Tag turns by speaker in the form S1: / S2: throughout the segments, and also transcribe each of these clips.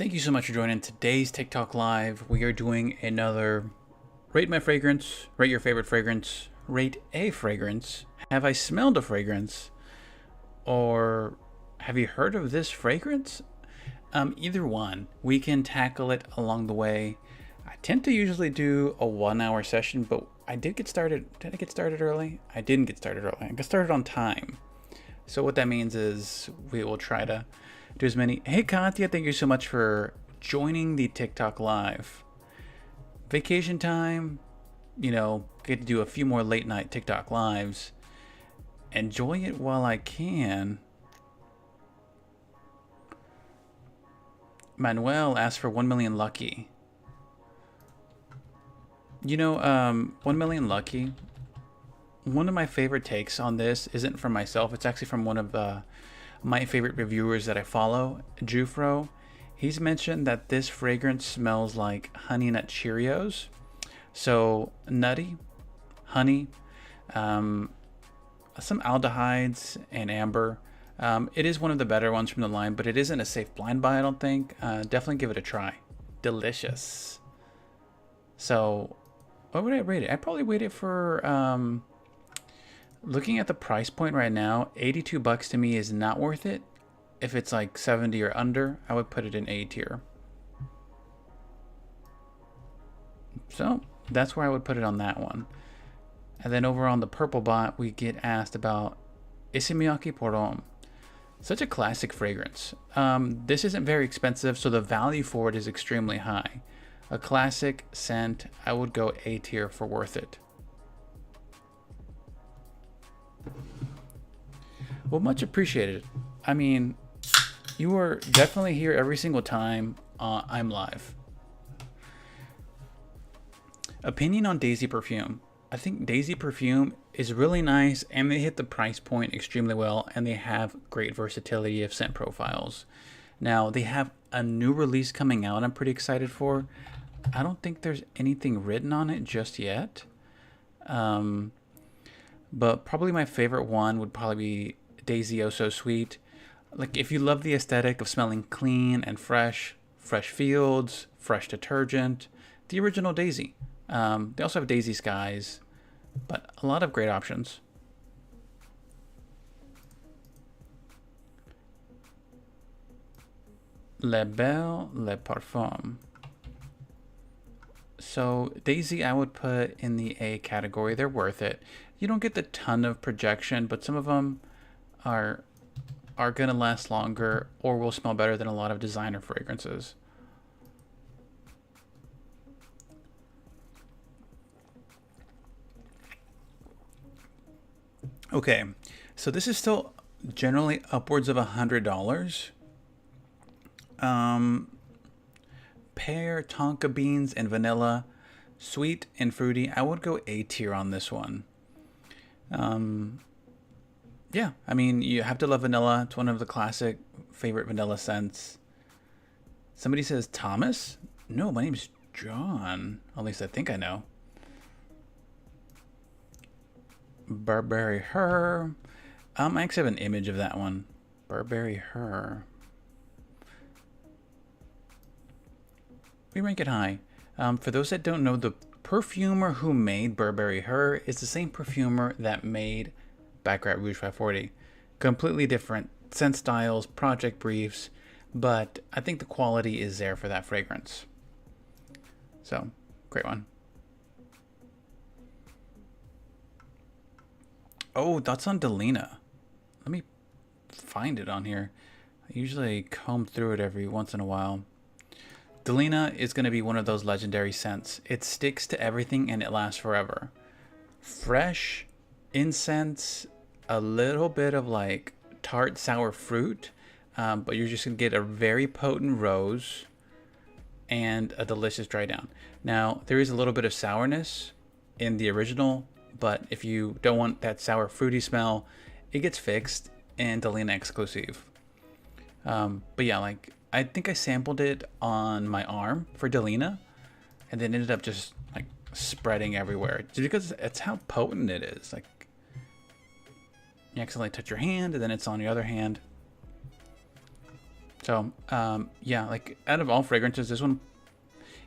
S1: Thank you so much for joining today's TikTok Live. We are doing another Rate My Fragrance, Rate Your Favorite Fragrance, Rate a Fragrance. Have I smelled a fragrance? Or have you heard of this fragrance? Either one. We can tackle it along the way. I tend to usually do a 1 hour session, but I did get started. Did I get started early? I didn't get started early. I got started on time. So what that means is we will try to do as many. Hey Katya, thank you so much for joining the TikTok Live. Vacation time, get to do a few more late night TikTok Lives. Enjoy it while I can. Manuel asked for 1 million lucky. 1 million lucky. One of my favorite takes on this isn't from myself. It's actually from one of my favorite reviewers that I follow, Jufro. He's mentioned that this fragrance smells like Honey Nut Cheerios. So nutty, honey, some aldehydes and amber. It is one of the better ones from the line, but it isn't a safe blind buy, I don't think. Definitely give it a try. Delicious. So what would I rate it? I'd probably rate it for, looking at the price point right now, $82 to me is not worth it. If it's like 70 or under, I would put it in A tier. So that's where I would put it on that one. And then over on the purple bot, we get asked about Issey Miyake Pour-Homme. Such a classic fragrance. This isn't very expensive, so the value for it is extremely high. A classic scent, I would go A tier for worth it. Well, much appreciated. I mean, you are definitely here every single time I'm live. Opinion on Daisy Perfume. I think Daisy Perfume is really nice, and they hit the price point extremely well, and they have great versatility of scent profiles. Now, they have a new release coming out I'm pretty excited for. I don't think there's anything written on it just yet. But probably my favorite one would probably be Daisy Oh So Sweet. Like, if you love the aesthetic of smelling clean and fresh fields, fresh detergent, the original Daisy. They also have Daisy Skies, but a lot of great options. Le Bel Le Parfum. So Daisy I would put in the A category. They're worth it. You don't get the ton of projection, but some of them are gonna last longer or will smell better than a lot of designer fragrances. Okay, so this is still generally upwards of $100. Pear, tonka beans, and vanilla, sweet and fruity. I would go A tier on this one. Yeah, I mean, you have to love vanilla. It's one of the classic favorite vanilla scents. Somebody says Thomas? No, my name's John. At least I think I know. Burberry Her. I actually have an image of that one. Burberry Her. We rank it high. For those that don't know, the perfumer who made Burberry Her is the same perfumer that made Baccarat Rouge 540. Completely different scent styles, project briefs, but I think the quality is there for that fragrance. So, great one. Oh, that's on Delina. Let me find it on here. I usually comb through it every once in a while. Delina is going to be one of those legendary scents. It sticks to everything and it lasts forever. Fresh, incense, a little bit of like tart sour fruit, but you're just going to get a very potent rose and a delicious dry down. Now, there is a little bit of sourness in the original, but if you don't want that sour fruity smell, it gets fixed in Delina exclusive. But yeah, like, I think I sampled it on my arm for Delina, and then ended up just like spreading everywhere, just because it's how potent it is. Like, you accidentally touch your hand, and then it's on your other hand. So, yeah, like out of all fragrances, this one,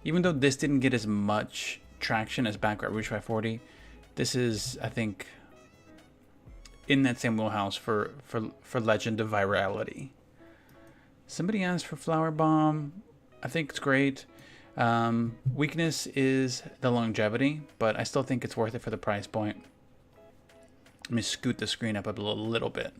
S1: even though this didn't get as much traction as Baccarat Rouge 540, this is, I think, in that same wheelhouse for legend of virality. Somebody asked for Flower Bomb. I think it's great. Weakness is the longevity, but I still think it's worth it for the price point. Let me scoot the screen up a little bit.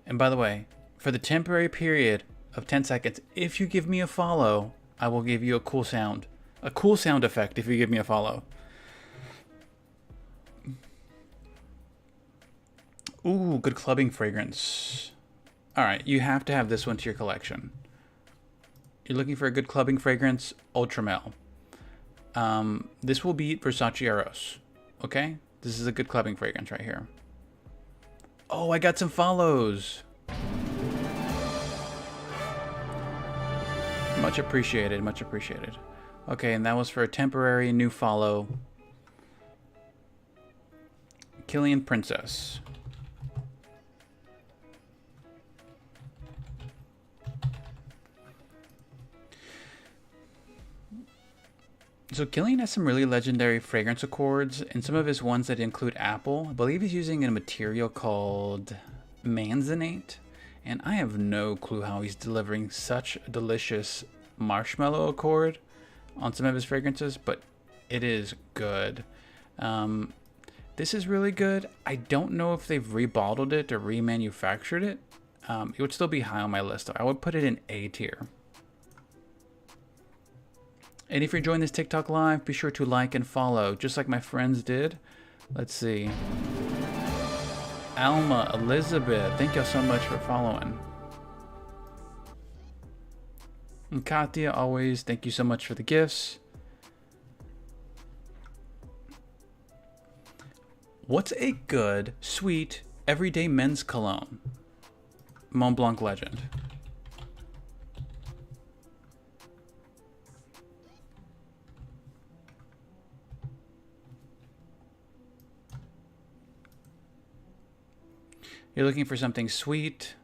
S1: And by the way, for the temporary period of 10 seconds, if you give me a follow, I will give you a cool sound. A cool sound effect if you give me a follow. Ooh, good clubbing fragrance. Alright, you have to have this one to your collection. You're looking for a good clubbing fragrance, Ultramel. This will beat Versace Eros. Okay? This is a good clubbing fragrance right here. Oh, I got some follows. Much appreciated, much appreciated. Okay, and that was for a temporary new follow. Killian Princess. So Killian has some really legendary fragrance accords, and some of his ones that include apple. I believe he's using a material called manzanite, and I have no clue how he's delivering such a delicious marshmallow accord on some of his fragrances, but it is good. This is really good. I don't know if they've rebottled it or remanufactured it. It would still be high on my list, though. I would put it in A tier. And if you're enjoying this TikTok live, be sure to like and follow, just like my friends did. Let's see. Alma, Elizabeth, thank y'all so much for following. And Katya, always, thank you so much for the gifts. What's a good, sweet, everyday men's cologne? Mont Blanc Legend. You're looking for something sweet,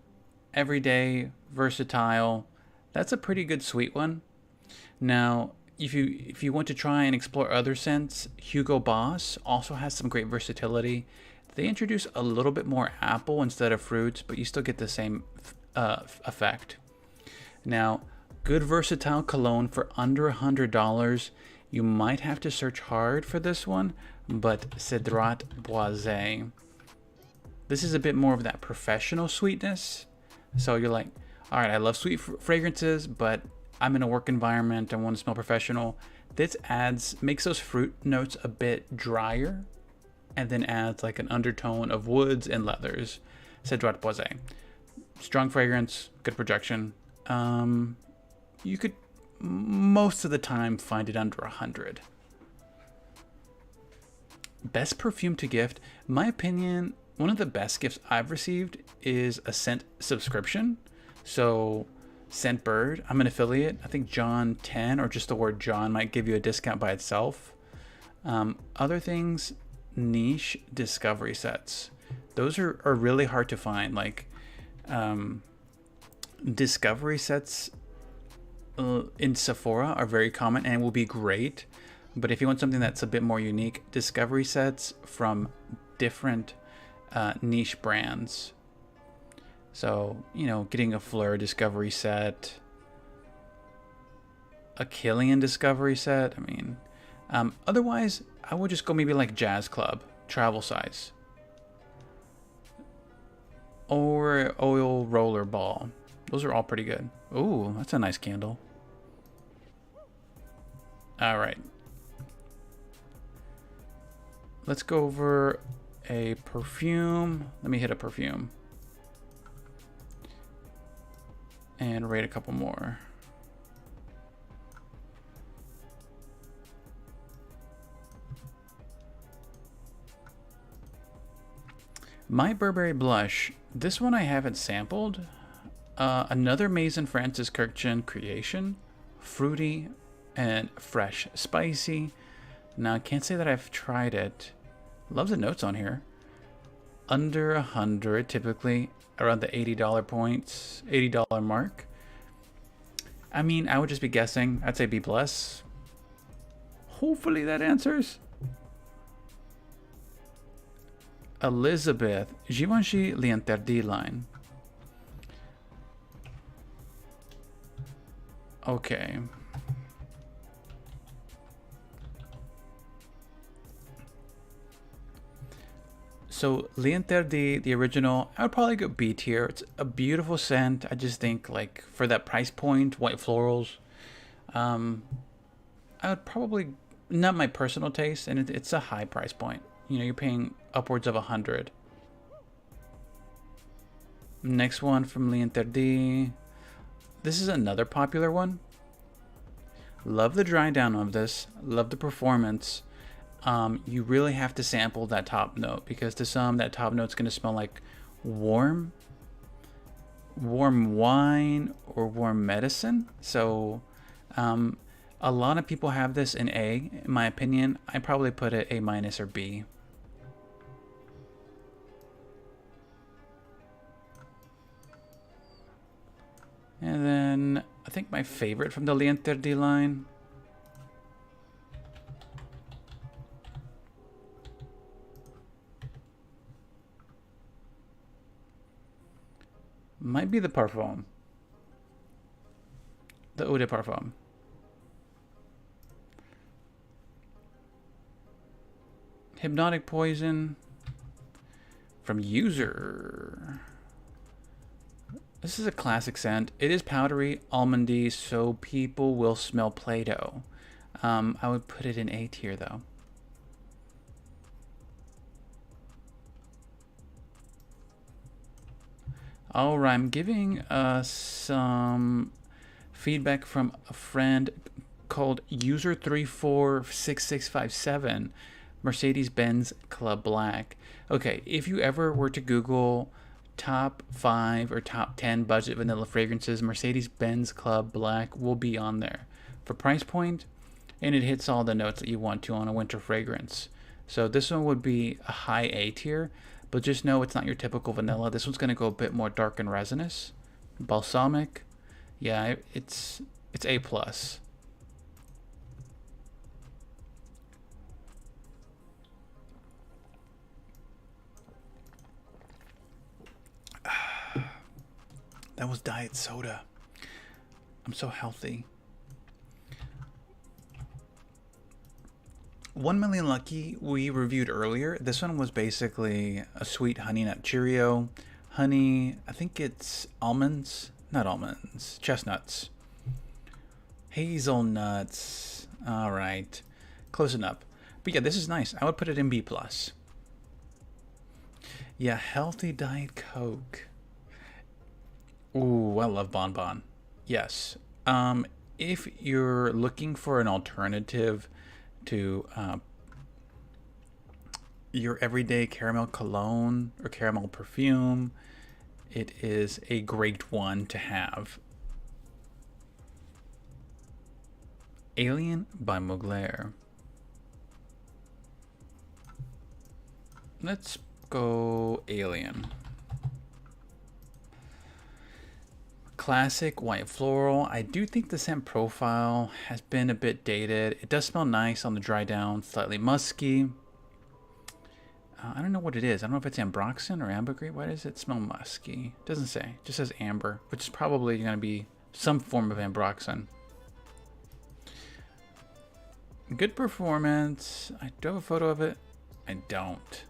S1: everyday, versatile. That's a pretty good sweet one. Now, if you want to try and explore other scents, Hugo Boss also has some great versatility. They introduce a little bit more apple instead of fruits, but you still get the same effect. Now, good versatile cologne for under $100. You might have to search hard for this one, but Cedrat Boisé. This is a bit more of that professional sweetness. So you're like, all right, I love sweet fragrances, but I'm in a work environment. I want to smell professional. This makes those fruit notes a bit drier, and then adds like an undertone of woods and leathers. Cedrat Boisé. Strong fragrance, good projection. You could most of the time find it under 100. Best perfume to gift. My opinion, one of the best gifts I've received is a scent subscription. So Scentbird, I'm an affiliate. I think John 10 or just the word John might give you a discount by itself. Other things, niche discovery sets. Those are really hard to find. Like discovery sets in Sephora are very common and will be great. But if you want something that's a bit more unique, discovery sets from different niche brands. So, you know, getting a Fleur discovery set, a Killian discovery set. I mean, otherwise, I would just go maybe like Jazz Club, travel size, or Oil Roller Ball. Those are all pretty good. Ooh, that's a nice candle. All right. Let's go over a perfume. Let me hit a perfume. And rate a couple more. My Burberry Blush. This one I haven't sampled. Another Maison Francis Kurkdjian creation. Fruity and fresh, spicy. Now I can't say that I've tried it. Love the notes on here. under 100, typically around the $80 points, $80 mark. I mean, I would just be guessing. I'd say B plus. Hopefully that answers. Elizabeth, Givenchy l'interdit line. Okay. So l'interdit, the original, I would probably go B tier. It's a beautiful scent. I just think like for that price point, white florals, I would probably, not my personal taste, and it's a high price point. You know, you're paying upwards of 100. Next one from l'interdit. This is another popular one. Love the dry down of this. Love the performance. You really have to sample that top note because to some that top note's going to smell like warm wine or warm medicine. So a lot of people have this in A. In my opinion, I probably put it A minus or B. And then I think my favorite from the l'interdit line, might be the Parfum. The Eau de Parfum. Hypnotic Poison from User. This is a classic scent. It is powdery, almondy, so people will smell Play-Doh. I would put it in A tier though. Alright, I'm giving some feedback from a friend called User346657, Mercedes-Benz Club Black. Okay, if you ever were to Google top 5 or top 10 budget vanilla fragrances, Mercedes-Benz Club Black will be on there for price point, and it hits all the notes that you want to on a winter fragrance. So this one would be a high A tier, but just know it's not your typical vanilla. This one's going to go a bit more dark and resinous. Balsamic, yeah, it's A plus. That was diet soda. I'm so healthy. 1 Million Lucky we reviewed earlier. This one was basically a sweet honey nut Cheerio. Honey, I think it's almonds. Not almonds. Chestnuts. Hazelnuts. Alright. Close enough. But yeah, this is nice. I would put it in B+. Yeah, healthy Diet Coke. Ooh, I love Bon Bon. Yes. If you're looking for an alternative to your everyday caramel cologne or caramel perfume, it is a great one to have. Alien by Mugler. Let's go Alien. Classic white floral. I do think the scent profile has been a bit dated. It does smell nice on the dry down, slightly musky. I don't know what it is. I don't know if it's ambroxan or ambergris. Why does it smell musky? It doesn't say. It just says amber, which is probably going to be some form of ambroxan. Good performance. I do have a photo of it. I don't.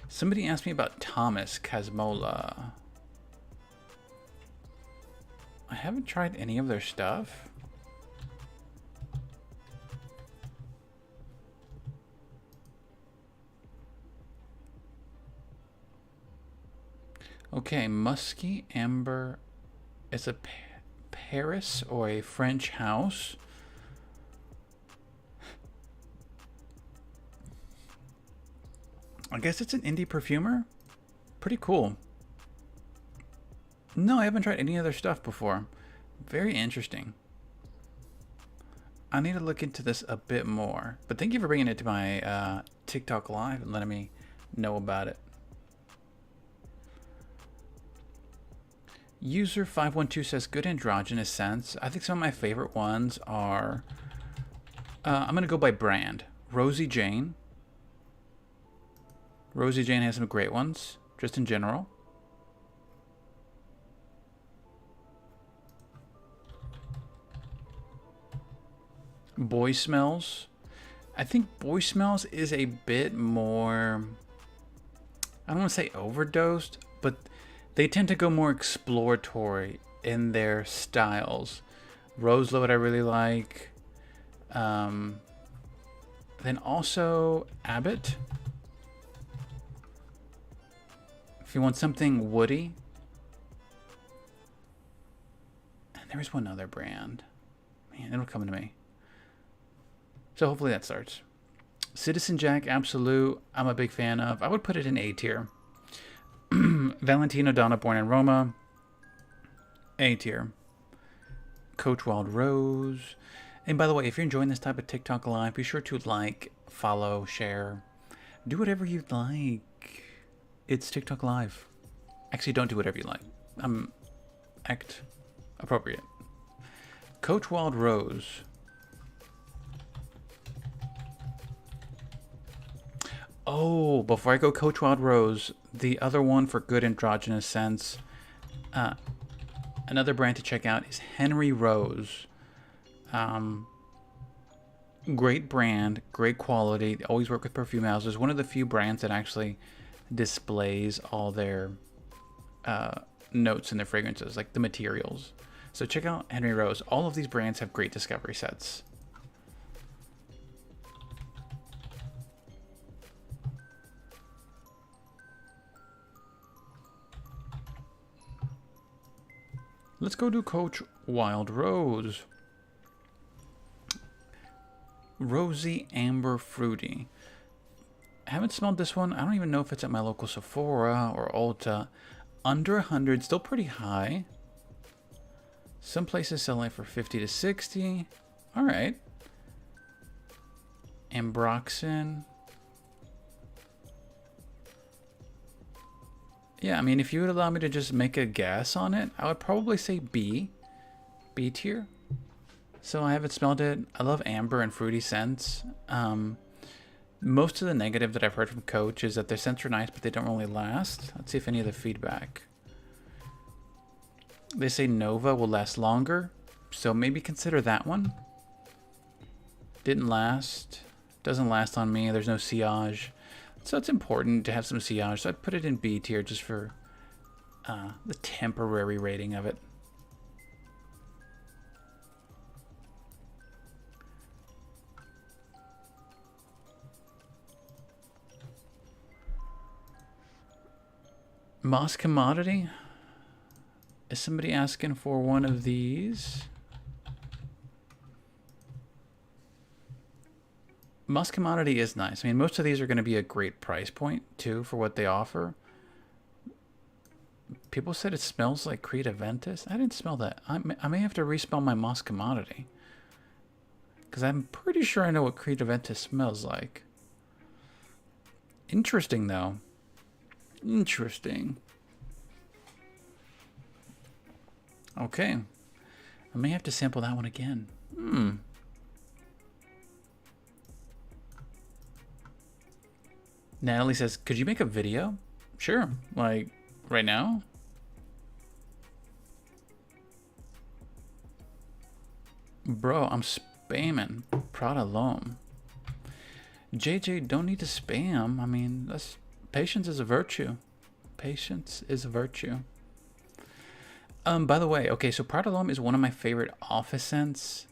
S1: Somebody asked me about Thomas Casmola. I haven't tried any of their stuff. Okay, musky amber is a Paris or a French house. I guess it's an indie perfumer. Pretty cool. No, I haven't tried any of their stuff before. Very interesting. I need to look into this a bit more. But thank you for bringing it to my TikTok live and letting me know about it. User 512 says good androgynous scents. I think some of my favorite ones are, I'm gonna go by brand. Rosie Jane. Rosie Jane has some great ones, just in general. Boy Smells. I think Boy Smells is a bit more, I don't want to say overdosed, but they tend to go more exploratory in their styles. Rose Load I really like. Then also Abbott. If you want something woody. And there's one other brand. Man, it'll come to me. So hopefully that starts. Citizen Jack Absolute, I'm a big fan of. I would put it in A tier. Valentino Donna Born in Roma, A tier. Coach Wild Rose. And by the way, if you're enjoying this type of TikTok live, be sure to like, follow, share. Do whatever you'd like. It's TikTok live. Actually, don't do whatever you like. Act appropriate. Coach Wild Rose. Oh, before I go Coach Wild Rose, the other one for good androgynous scents, another brand to check out is Henry Rose. Great brand, great quality. They always work with perfume houses. One of the few brands that actually displays all their notes in their fragrances, like the materials. So check out Henry Rose. All of these brands have great discovery sets. Let's go to Coach Wild Rose. Rosy Amber Fruity. I haven't smelled this one. I don't even know if it's at my local Sephora or Ulta. Under 100, still pretty high. Some places sell it for 50 to 60. All right. Ambroxan. Yeah, I mean, if you would allow me to just make a guess on it, I would probably say B. B tier. So I haven't smelled it. I love amber and fruity scents. Most of the negative that I've heard from Coach is that their scents are nice, but they don't really last. Let's see if any of the feedback. They say Nova will last longer, so maybe consider that one. Didn't last. Doesn't last on me. There's no sillage. So it's important to have some sillage. So I'd put it in B tier just for the temporary rating of it. Moss Commodity. Is somebody asking for one of these? Moss Commodity is nice. I mean, most of these are going to be a great price point, too, for what they offer. People said it smells like Creed Aventus. I didn't smell that. I may have to respell my Moss Commodity. Because I'm pretty sure I know what Creed Aventus smells like. Interesting, though. Interesting. Okay. I may have to sample that one again. Natalie says, could you make a video? Sure. Like, right now? Bro, I'm spamming Prada L'Homme. JJ, don't need to spam. I mean, patience is a virtue. Patience is a virtue. By the way, okay, so Prada L'Homme is one of my favorite office scents.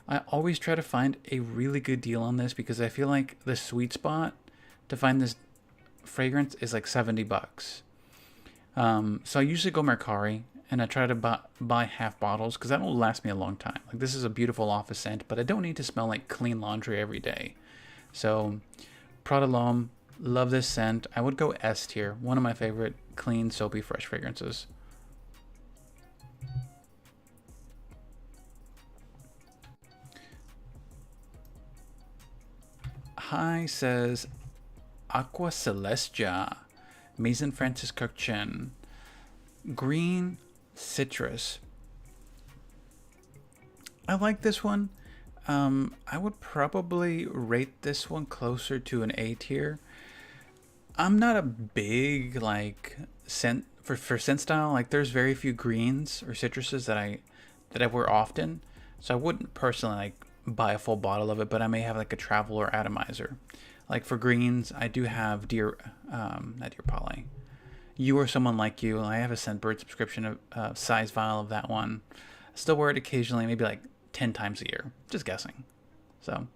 S1: I always try to find a really good deal on this because I feel like the sweet spot to find this fragrance is like 70 bucks. So I usually go Mercari and I try to buy half bottles because that will last me a long time. Like, this is a beautiful office scent, but I don't need to smell like clean laundry every day. So Prada L'Homme, love this scent. I would go S tier, one of my favorite clean, soapy, fresh fragrances. Hi says Aqua Celestia, Maison Francis Kirchen, Green Citrus. I like this one. I would probably rate this one closer to an A tier. I'm not a big like scent for scent style. Like there's very few greens or citruses that I wear often, so I wouldn't personally like buy a full bottle of it. But I may have like a travel or atomizer. Like for greens, I do have not Dear Polly. You or Someone Like You. I have a Scentbird subscription of size vial of that one. I still wear it occasionally, maybe like 10 times a year. Just guessing. So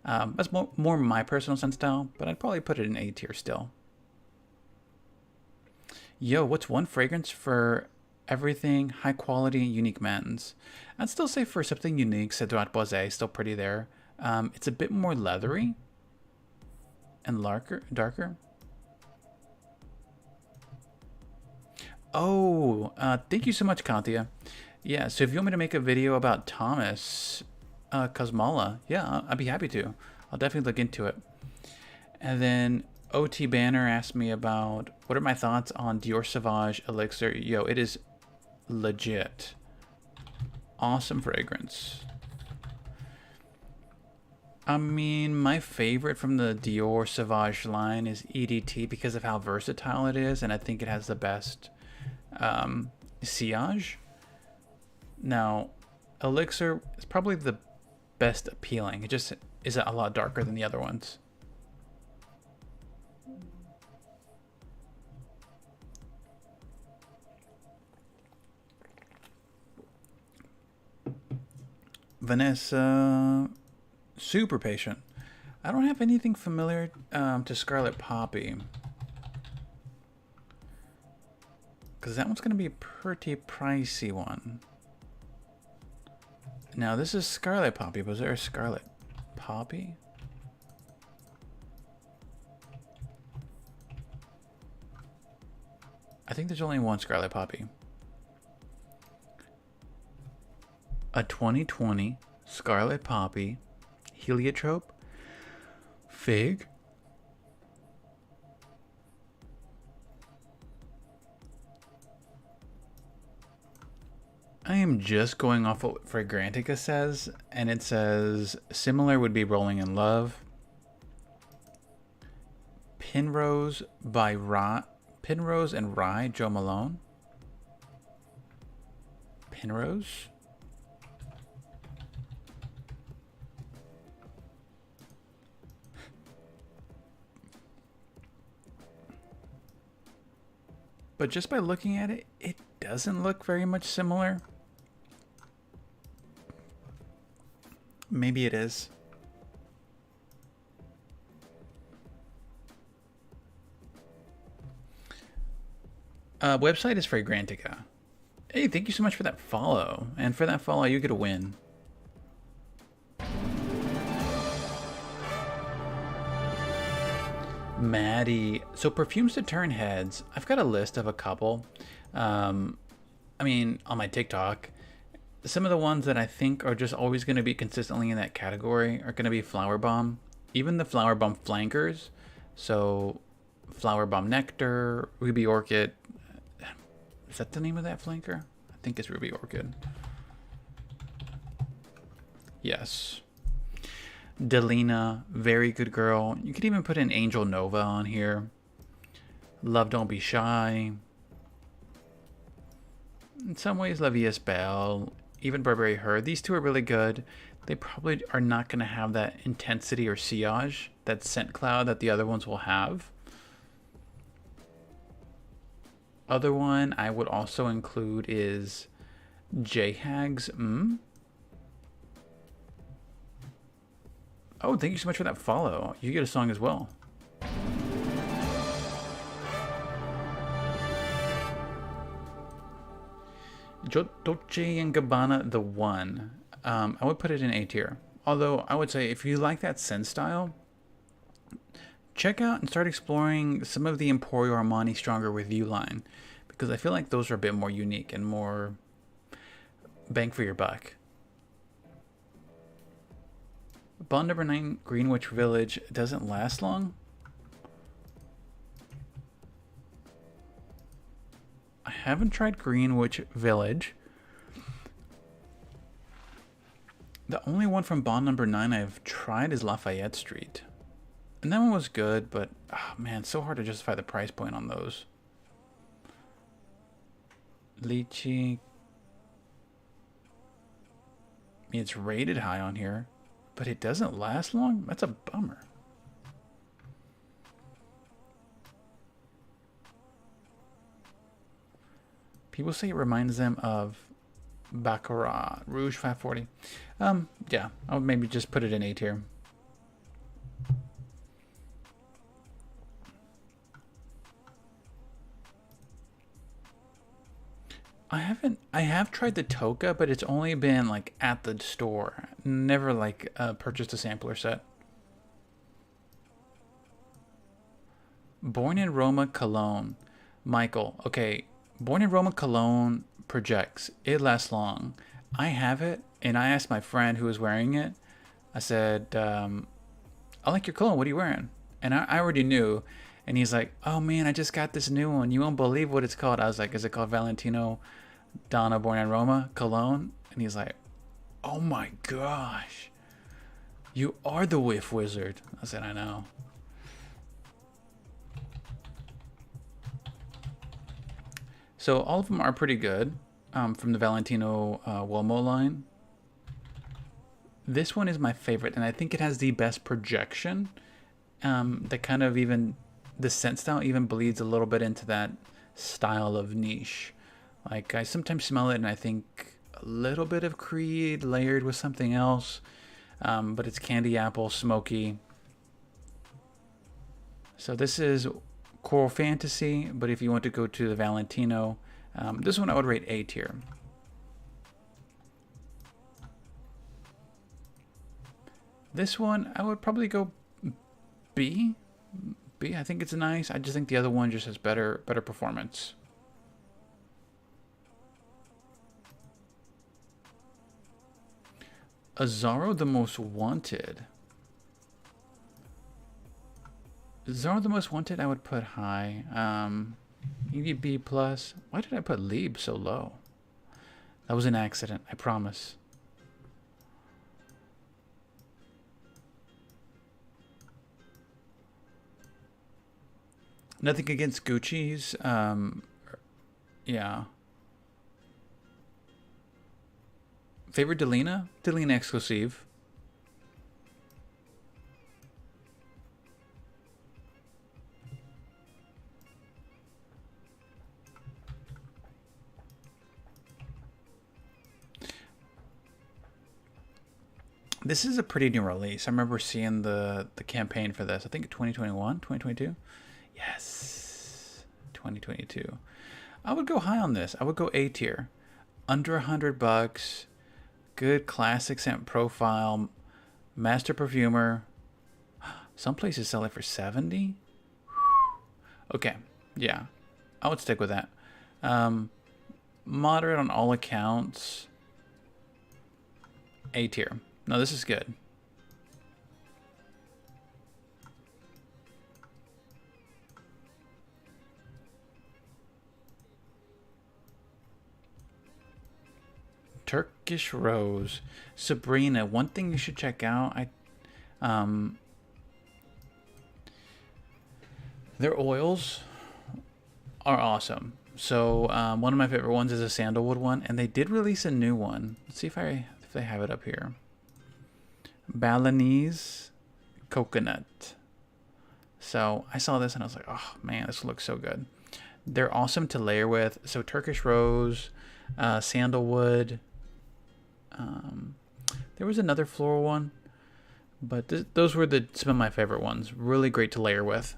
S1: that's more my personal scent style, but I'd probably put it in A tier still. Yo, what's one fragrance for everything high quality unique men's? I'd still say for something unique, Cedrat Boisé, still pretty there. It's a bit more leathery and darker. Oh, thank you so much, Kantia. Yeah, so if you want me to make a video about Thomas Kosmala, yeah, I'd be happy to. I'll definitely look into it. And then OT Banner asked me about what are my thoughts on Dior Sauvage Elixir. Yo, it is legit. Awesome fragrance. I mean, my favorite from the Dior Sauvage line is EDT because of how versatile it is, and I think it has the best sillage. Now, Elixir is probably the best appealing. It just is a lot darker than the other ones. Vanessa, super patient. I don't have anything familiar to Scarlet Poppy, because that one's going to be a pretty pricey one. Now this is Scarlet Poppy. Was there a Scarlet Poppy? I think there's only one Scarlet Poppy. A 2020 Scarlet Poppy Heliotrope Fig. I am just going off what Fragrantica says, and it says similar would be Rolling in Love. Penrose by Penrose and Rye, Joe Malone. Penrose. But just by looking at it, it doesn't look very much similar. Maybe it is. Website is Fragrantica. Hey, thank you so much for that follow. And for that follow, you get a win. Maddie. So perfumes to turn heads. I've got a list of a couple. I mean, on my TikTok. Some of the ones that I think are just always going to be consistently in that category are going to be Flower Bomb. Even the Flower Bomb flankers. So Flower Bomb Nectar, Ruby Orchid. Is that the name of that flanker? I think it's Ruby Orchid. Yes. Delina, very good girl. You could even put an Angel Nova on here. Love Don't Be Shy. In some ways, La Vie Est Belle. Even Burberry Her. These two are really good. They probably are not going to have that intensity or sillage, that scent cloud that the other ones will have. Other one I would also include is J-Hags. Oh, thank you so much for that follow. You get a song as well. Dolce & Gabbana, the one. I would put it in A tier. Although I would say if you like that scent style, check out and start exploring some of the Emporio Armani Stronger With You line, because I feel like those are a bit more unique and more bang for your buck. Bond number 9, Greenwich Village, doesn't last long. I haven't tried Greenwich Village. The only one from Bond number 9 I've tried is Lafayette Street. And that one was good, but oh man, it's so hard to justify the price point on those. Lychee. It's rated high on here, but it doesn't last long? That's a bummer. People say it reminds them of Baccarat, Rouge 540. Yeah, I'll maybe just put it in A tier. I have tried the Toka, but it's only been like at the store. Never like purchased a sampler set. Born in Roma, Cologne. Michael, okay, Born in Roma, Cologne projects. It lasts long. I have it, and I asked my friend who was wearing it. I said, I like your cologne. What are you wearing? And I already knew. And he's like, oh man, I just got this new one. You won't believe what it's called. I was like, is it called Valentino Donna Born in Roma Cologne? And he's like, oh my gosh, you are the whiff wizard. I said, I know. So all of them are pretty good from the Valentino Uomo line. This one is my favorite, and I think it has the best projection. That kind of even, the scent style even bleeds a little bit into that style of niche. Like I sometimes smell it and I think a little bit of Creed layered with something else, but it's candy apple, smoky. So this is Coral Fantasy, but if you want to go to the Valentino, this one I would rate A tier. This one I would probably go B. I think it's nice. I just think the other one just has better performance. Azzaro the Most Wanted. Azzaro the Most Wanted I would put high. Maybe B+. Why did I put Lieb so low? That was an accident, I promise. Nothing against Gucci's. Yeah. Favorite Delina? Delina exclusive. This is a pretty new release. I remember seeing the campaign for this. I think 2021, 2022. Yes, 2022. I would go high on this. I would go A tier. Under $100. Good classic scent profile. Master perfumer. Some places sell it for 70. Okay, yeah, I would stick with that. Moderate on all accounts. A tier. No, this is good. Turkish Rose. Sabrina, one thing you should check out, their oils are awesome. So one of my favorite ones is a sandalwood one, and they did release a new one. Let's see if they have it up here. Balinese coconut. So I saw this and I was like, oh man, this looks so good. They're awesome to layer with. So Turkish Rose, sandalwood. There was another floral one, but those were some of my favorite ones. Really great to layer with.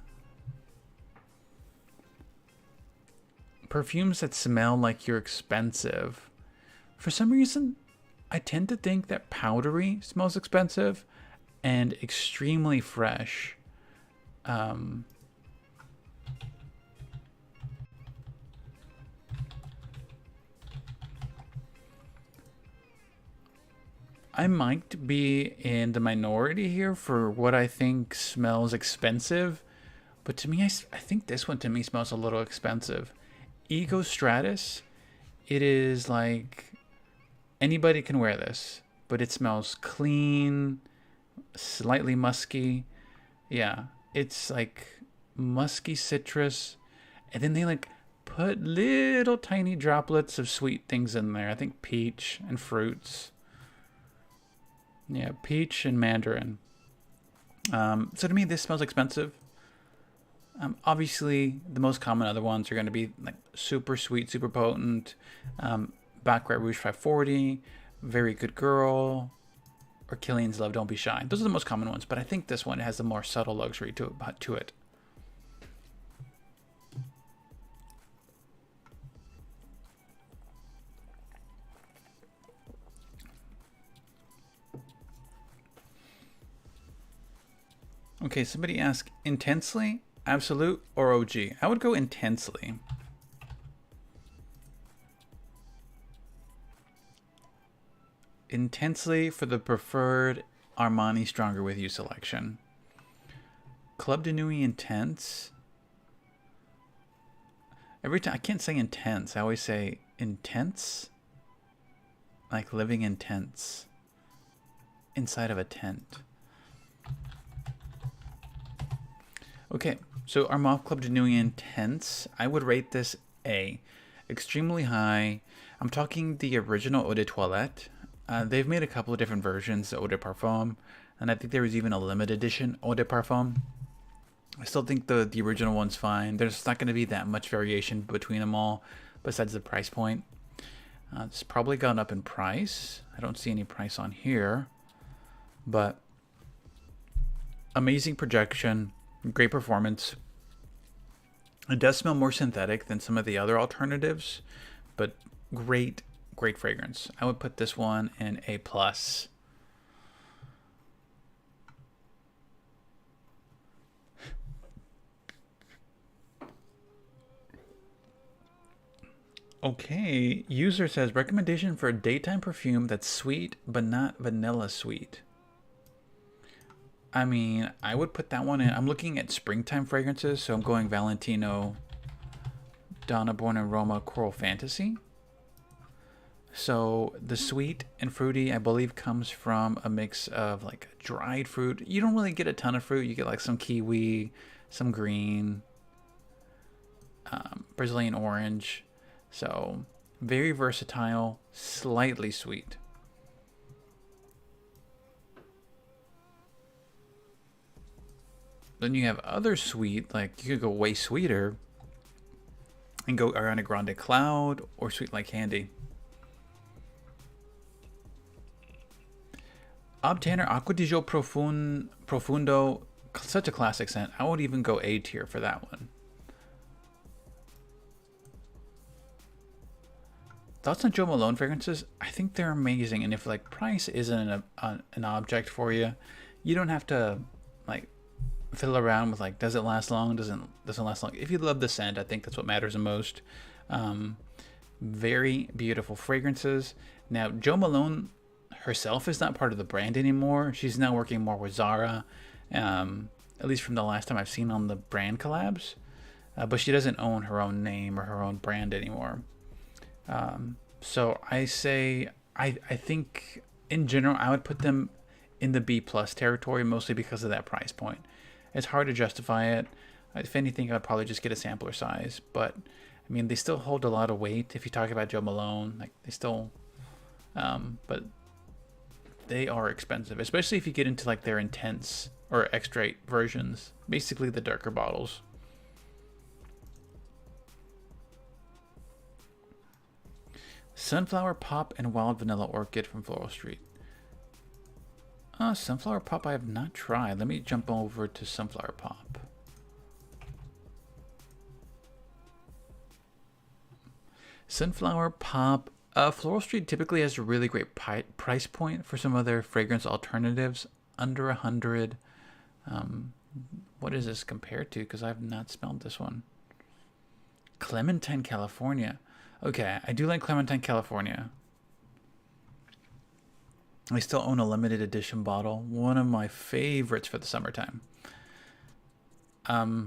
S1: Perfumes that smell like you're expensive. For some reason, I tend to think that powdery smells expensive and extremely fresh. I might be in the minority here for what I think smells expensive, but to me, I think this one to me smells a little expensive. Ego Stratus, it is like anybody can wear this, but it smells clean, slightly musky. Yeah, it's like musky citrus, and then they like put little tiny droplets of sweet things in there. I think peach and fruits. Yeah, peach and mandarin. So to me, this smells expensive. Obviously, the most common other ones are going to be like super sweet, super potent. Baccarat Rouge 540, Very Good Girl, or Killian's Love Don't Be Shy. Those are the most common ones, but I think this one has a more subtle luxury to it. Okay, somebody asked intensely, absolute, or OG. I would go intensely. Intensely for the preferred Armani Stronger With You selection. Club de Nuit Intense. Every time I can't say intense, I always say intense. Like living in tents. Inside of a tent. Okay, so Armani Club de Nuit Intense, I would rate this A. Extremely high. I'm talking the original Eau de Toilette. They've made a couple of different versions of Eau de Parfum, and I think there was even a limited edition Eau de Parfum. I still think the original one's fine. There's not going to be that much variation between them all, besides the price point. It's probably gone up in price. I don't see any price on here, but amazing projection, great performance. It does smell more synthetic than some of the other alternatives, but great fragrance. I would put this one in A+. Okay, user says recommendation for a daytime perfume that's sweet but not vanilla sweet. I mean, I would put that one in. I'm looking at springtime fragrances, so I'm going Valentino, Donna Born in Roma, Coral Fantasy. So the sweet and fruity, I believe, comes from a mix of like dried fruit. You don't really get a ton of fruit. You get like some kiwi, some green, Brazilian orange. So very versatile, slightly sweet. Then you have other sweet, like you could go way sweeter and go Ariana Grande Cloud or Sweet Like Candy. Obtainer Acqua di Gio Profundo, such a classic scent. I would even go A tier for that one. Thoughts on Jo Malone fragrances? I think they're amazing, and if like price isn't an object for you, you don't have to like fiddle around with like does it last long, doesn't last long. If you love the scent, I think that's what matters the most. Very beautiful fragrances. Now Jo Malone herself is not part of the brand anymore. She's now working more with Zara, at least from the last time I've seen on the brand collabs. But she doesn't own her own name or her own brand anymore. So I say I think in general I would put them in the B+ territory, mostly because of that price point. It's hard to justify it. If anything, I'd probably just get a sampler size. But I mean, they still hold a lot of weight. If you talk about Jo Malone, like they still, but they are expensive, especially if you get into like their intense or extrait versions, basically the darker bottles. Sunflower Pop and Wild Vanilla Orchid from Floral Street. Sunflower Pop I have not tried. Let me jump over to Sunflower Pop. Sunflower Pop. Floral Street typically has a really great price point for some of their fragrance alternatives. Under 100. What is this compared to? Because I've not smelled this one. Clementine, California. Okay, I do like Clementine, California. I still own a limited edition bottle. One of my favorites for the summertime. Yeah,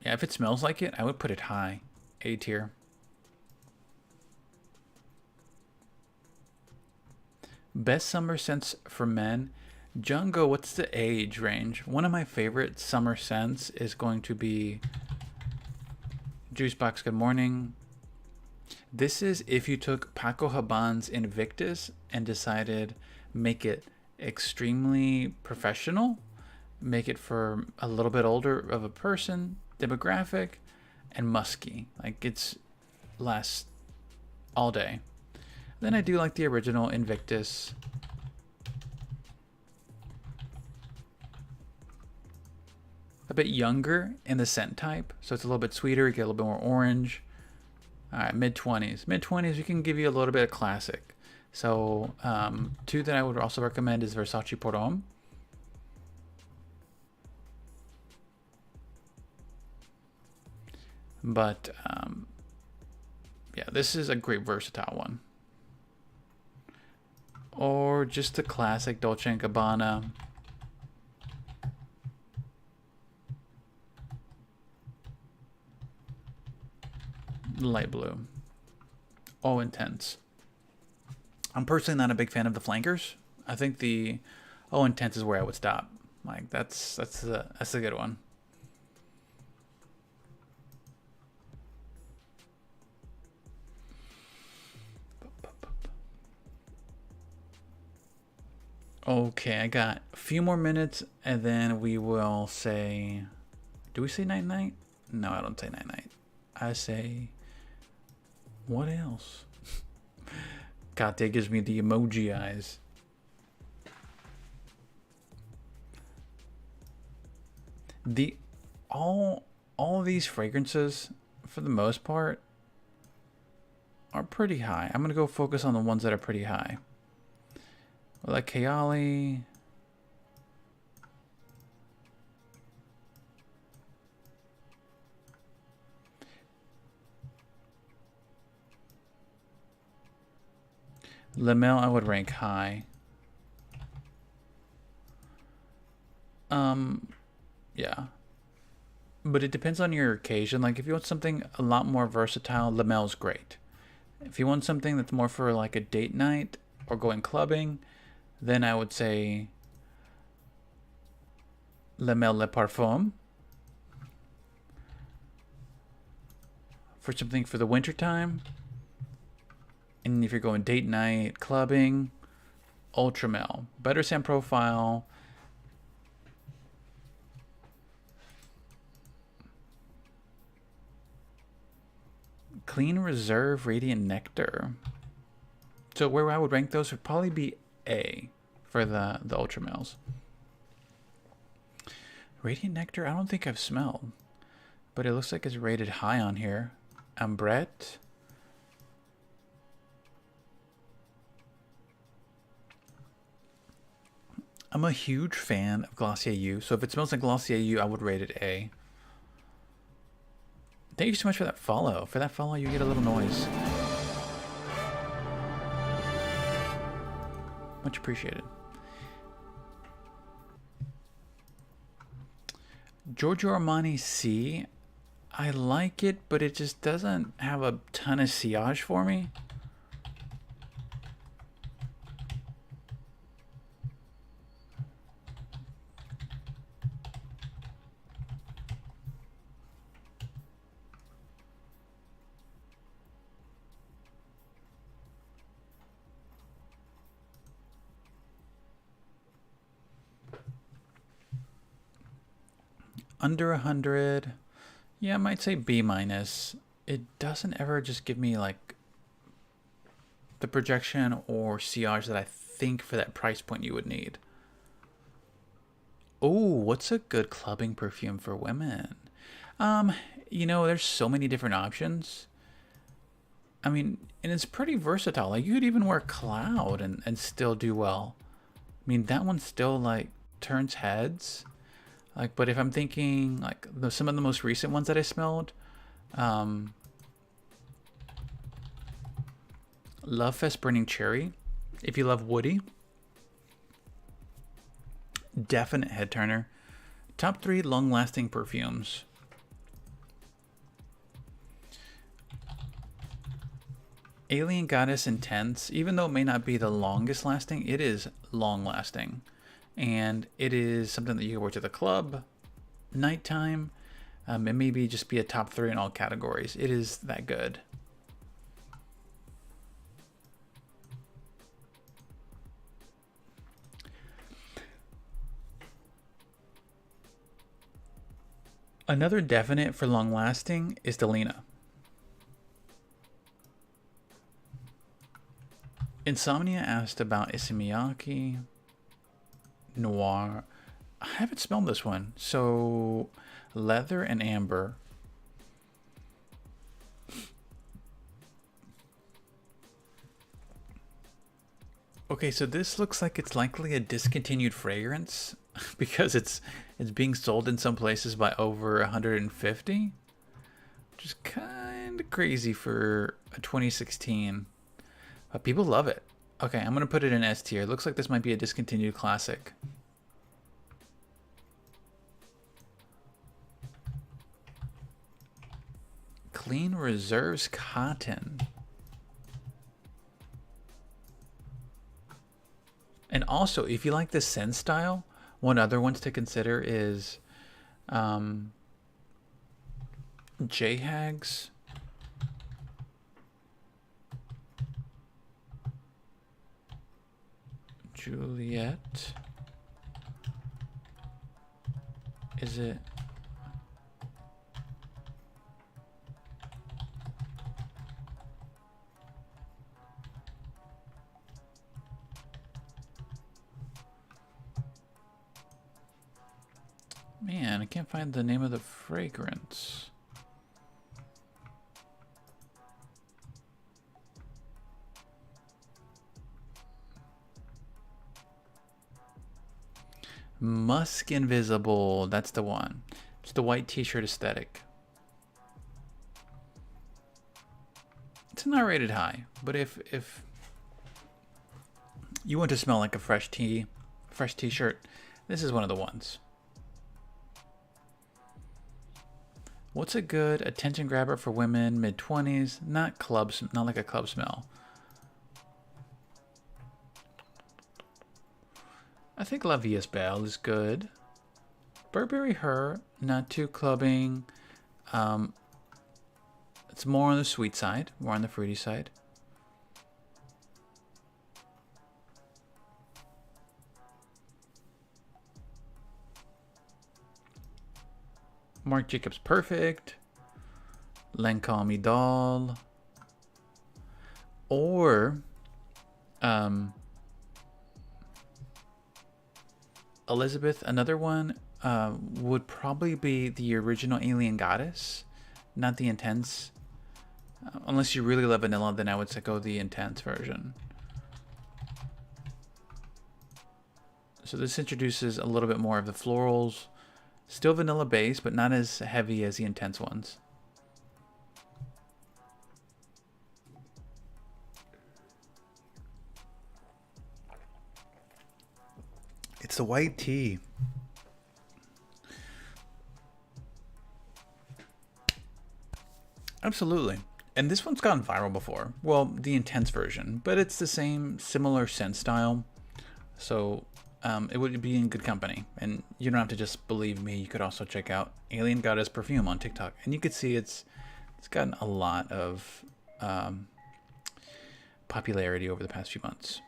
S1: if it smells like it, I would put it high. A tier. Best summer scents for men. Jungo, what's the age range? One of my favorite summer scents is going to be Juicebox Good Morning. This is if you took Paco Rabanne's Invictus and decided make it extremely professional, make it for a little bit older of a person, demographic, and musky. Like it's lasts all day. Then I do like the original Invictus. A bit younger in the scent type, so it's a little bit sweeter, you get a little bit more orange. All right, mid-20s. Mid-20s, we can give you a little bit of classic. So, two that I would also recommend is Versace Pour Homme. But, yeah, this is a great versatile one. Or just the classic Dolce & Gabbana. Light blue. All intense. I'm personally not a big fan of the flankers. I think the Oh Intense is where I would stop. Like that's a good one. Okay, I got a few more minutes and then we will say, do we say night night? No, I don't say night night. I say, what else? Kate gives me the emoji eyes. All of these fragrances, for the most part, are pretty high. I'm gonna go focus on the ones that are pretty high. Like Kayali. Lamel I would rank high. Yeah. But it depends on your occasion. Like if you want something a lot more versatile, Lamel's great. If you want something that's more for like a date night or going clubbing, then I would say Lamel Le Parfum. For something for the winter time. And if you're going date night, clubbing, Ultramel. Better scent profile. Clean Reserve Radiant Nectar. So where I would rank those would probably be A for the Ultramels. Radiant Nectar, I don't think I've smelled. But it looks like it's rated high on here. Ambrette. I'm a huge fan of Glossier U, so if it smells like Glossier U, I would rate it A. Thank you so much for that follow. For that follow, you get a little noise. Much appreciated. Giorgio Armani C. I like it, but it just doesn't have a ton of sillage for me. Under 100, yeah, I might say B minus. It doesn't ever just give me like the projection or sillage that I think for that price point you would need. Oh, what's a good clubbing perfume for women? You know, there's so many different options. I mean, and it's pretty versatile. Like you could even wear Cloud and still do well. I mean, that one still like turns heads. Like, but if I'm thinking like some of the most recent ones that I smelled, Love Fest Burning Cherry. If you love woody, Definite head turner. Top 3 long-lasting perfumes. Alien Goddess Intense, even though it may not be the longest lasting, it is long lasting. And it is something that you can wear to the club, nighttime. It maybe just be a top 3 in all categories. It is that good. Another definite for long lasting is Delina. Insomnia asked about Issey Noir. I haven't smelled this one. So, leather and amber. Okay, so this looks like it's likely a discontinued fragrance because it's being sold in some places by over 150, which is kind of crazy for a 2016. But people love it. Okay, I'm gonna put it in S tier. Looks like this might be a discontinued classic. Clean Reserves Cotton. And also, if you like this scent style, one other ones to consider is JHAG's Juliet. Is it? Man, I can't find the name of the fragrance. Musk Invisible, that's the one. It's the white t-shirt aesthetic. It's not rated high, but if you want to smell like a fresh t-shirt, this is one of the ones. What's a good attention grabber for women mid-20s? Not like a club smell. I think La Vie Est Belle is good. Burberry Her, not too clubbing. It's more on the sweet side, more on the fruity side. Marc Jacobs Perfect. Lancome Idole. Or Elizabeth, another one would probably be the original Alien Goddess, not the Intense. Unless you really love vanilla, then I would say go the Intense version. So this introduces a little bit more of the florals. Still vanilla base, but not as heavy as the Intense ones. It's the white tea. Absolutely. And this one's gone viral before. Well, the Intense version, but it's the same similar scent style. So it would be in good company. And you don't have to just believe me. You could also check out Alien Goddess Perfume on TikTok. And you could see it's gotten a lot of popularity over the past few months.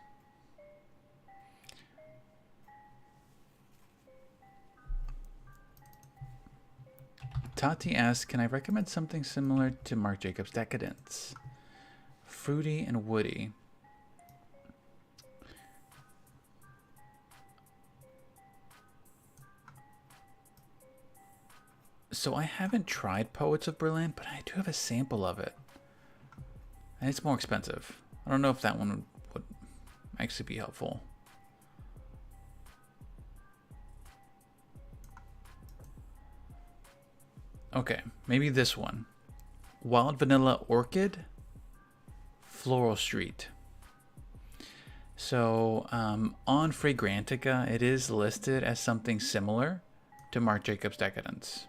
S1: Tati asks, can I recommend something similar to Marc Jacobs Decadence? Fruity and woody. So I haven't tried Poets of Berlin, but I do have a sample of it. And it's more expensive. I don't know if that one would actually be helpful. Okay, maybe this one. Wild Vanilla Orchid, Floral Street. So on Fragrantica, it is listed as something similar to Marc Jacobs Decadence.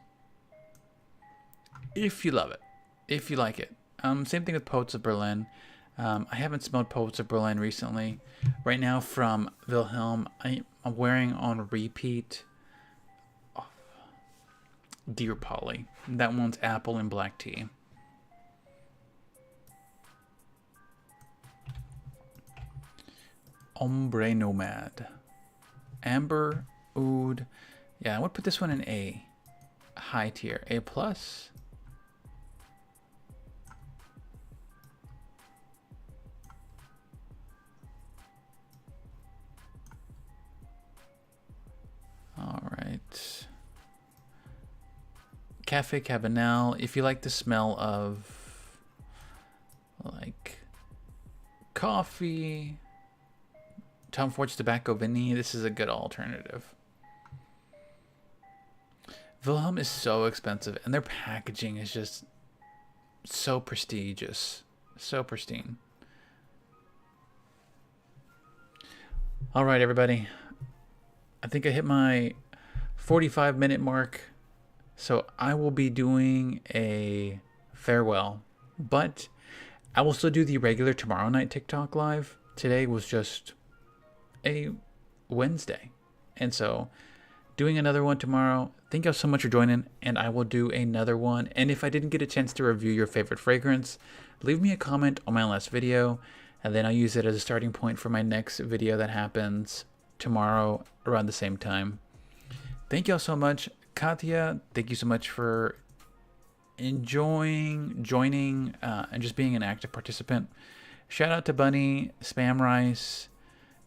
S1: If you love it, if you like it. Same thing with Poets of Berlin. I haven't smelled Poets of Berlin recently. Right now from Wilhelm, I'm wearing on repeat Dear Polly. That one's apple and black tea. Ombre Nomad. Amber Oud. Yeah, I would put this one in A. High tier. A plus. All right. Cafe Cabanel. If you like the smell of like coffee, Tom Ford's Tobacco Vinny, this is a good alternative. Wilhelm is so expensive, and their packaging is just so prestigious, so pristine. All right, everybody. I think I hit my 45-minute mark, so I will be doing a farewell, but I will still do the regular tomorrow night TikTok live. Today was just a Wednesday, and so doing another one tomorrow. Thank y'all so much for joining, and I will do another one. And if I didn't get a chance to review your favorite fragrance, leave me a comment on my last video, and then I'll use it as a starting point for my next video that happens tomorrow around the same time. Thank y'all so much. Katya, thank you so much for joining, and just being an active participant. Shout out to Bunny, Spam Rice,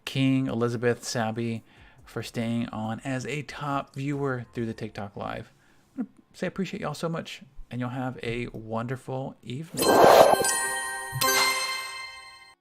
S1: King, Elizabeth, Sabby for staying on as a top viewer through the TikTok live. I want to say I appreciate y'all so much, and y'all have a wonderful evening.